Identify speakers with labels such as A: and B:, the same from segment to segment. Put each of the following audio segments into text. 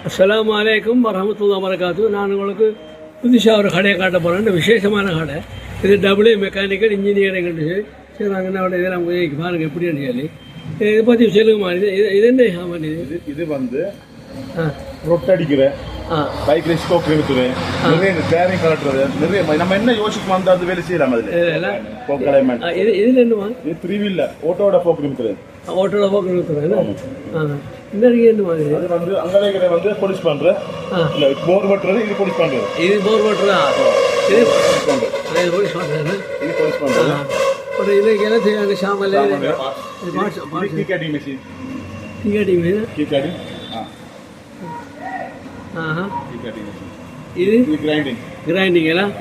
A: அஸ்ஸலாமு அலைக்கும் வரஹ்மத்துல்லாஹி வபரகாத்துஹு. நான் உங்களுக்கு புதுசாக ஒரு கடையை காட்ட போகிறேன். விசேஷமான கடை இது. டபுள்யூ மெக்கானிக்கல் இன்ஜினியரிங் சரி. நாங்கள் என்ன இதெல்லாம் பாருங்கள் எப்படின்னு சொல்லி இதை பற்றி சொல்லுங்கம்மா. இது என்ன சாமான்?
B: இது வந்து ரொட்டடிக்கிற பைக் ஸ்டோக் எடுத்துரு நிறைய பேரிங் கலட்டுறது நிறைய நம்ம என்ன யோசிக்கும் வந்து அது வேலை செய்யலாம். அதுல
A: இதுல என்னமா?
B: இது 3 வீலர் ஓட்டோட போக்கு நிறுத்துறது.
A: ஓட்டோட போக்கு நிறுத்துறது. இந்த என்ன மாதிரி?
B: அது வந்து அங்கே வந்து போலீஸ் பண்ற இல்ல போர் வெட்டுறது. இது போலீஸ் பண்றது.
A: இது போர் வெட்டுறா. இது போலீஸ் பண்றது. இது போலீஸ் பண்றது. ஒரு இதுக்கு என்ன செய்யாங்க சாமல்?
B: Key cutting machine.
A: Key cutting machine.
B: Key cutting.
A: இது கிரைண்டிங் எல்லாம்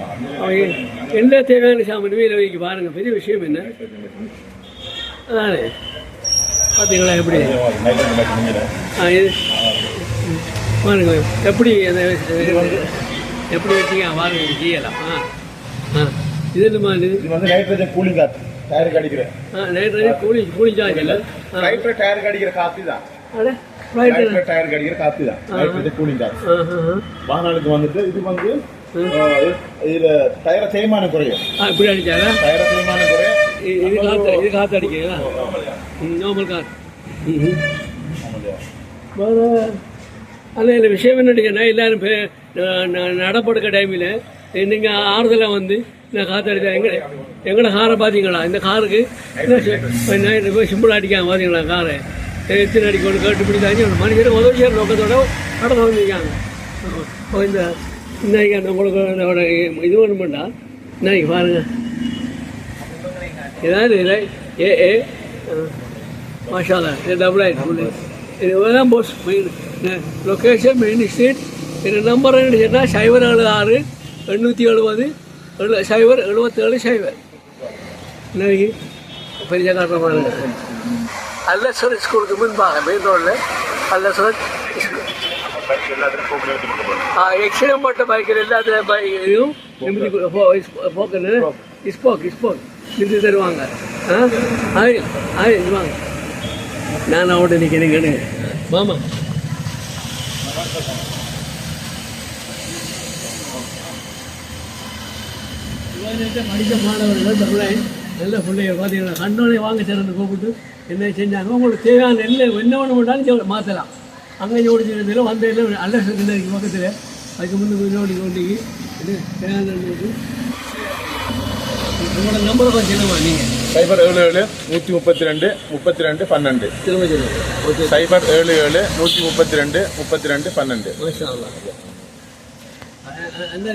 A: எல்லா தேவையான சாமான் வீர வைக்க பாருங்க. பெரிய விஷயம் என்ன அதானே பார்த்தீங்களா? எப்படி இது பாருங்க எப்படி எப்படி வச்சீங்க பாருங்க. செய்யலாம். இது என்ன மாதிரி?
B: இது வந்து நைட்ரஜன் கூலிங் காத்து டயருக்கு அடிக்கிற.
A: நைட்ரஜன் கூலிங் சார்ஜ் இல்லை.
B: நைட்ரஜன் டயருக்கு அடிக்கிற காத்து தான். டயருக்கு அடிக்கிற காத்து தான் நைட்ரஜன் கூலிங் காத்து. வாகனங்களுக்கு வந்துட்டு இது வந்து இதுல டயர தேய்மானம் குறையும்.
A: இப்படி அடிச்சாங்க
B: டயர தேய்மானம் குறையும்.
A: இது காத்து அடிக்கிறீங்களா? நார்மல் காத்து. அதில் விஷயம் என்னடிக்கன்னா எல்லாரும் நடப்படுக்க டைமில் நீங்கள் ஆறுதலாக வந்து நான் காற்று அடித்தா எங்களோட காரை பார்த்தீங்களா? இந்த காருக்கு சிம்பிள் அடிக்காம பார்த்தீங்களா? காரை எத்தனை அடிக்கணும் கேட்டு பிடித்தாங்க. ஒரு மனுஷன் உதவி செய்கிற நோக்கத்தோட நடந்து வந்துருக்காங்க. இந்த இன்னைக்கு அந்த உங்களுக்கு இது ஒன்று பண்ணா இன்னைக்கு பாருங்கள். ஏதாவது இல்லை ஏ மாஷாலா டபுள் ஆகிட்டு இதுதான் boss main location main street. இது நம்பர் என்ன சொன்னால் 076 870 077 இன்னைக்கு பெரிய காரணமாக அல்லஸ்வரர் ஸ்கூலுக்கு முன்பாக மெயின் ரோடில் அல்லஸ்வரர் எக்ஸிடம் பட்ட பைக்கில் எல்லாத்துல பைக்கையும் ஸ்போக் நிறுத்தி தருவாங்க. வாங்க நான் அவட நிற்கிறேன் கேடுங்க மாமா. படித்த மாணவர்கள் தமிழ் நல்ல பிள்ளைய பார்த்தீங்கன்னா கண்டோனை வாங்க சிறந்து கூப்பிட்டு என்ன செஞ்சாங்க. உங்களுக்கு தேவையான என்ன ஒன்று பண்ணாலும் மாற்றலாம். அங்கே ஓடிச்சிருந்ததில் வந்த எல்லாம் நல்ல செகண்டரிக்கு பக்கத்தில் அதுக்கு முன்னுக்கு ஓடி கொண்டு இது தேவையான உங்களோட நம்பரை பார்த்து என்னமா நீங்கள்?
B: 077 132 32 12
A: திரும்ப
B: 077 132 32 12.
A: அந்த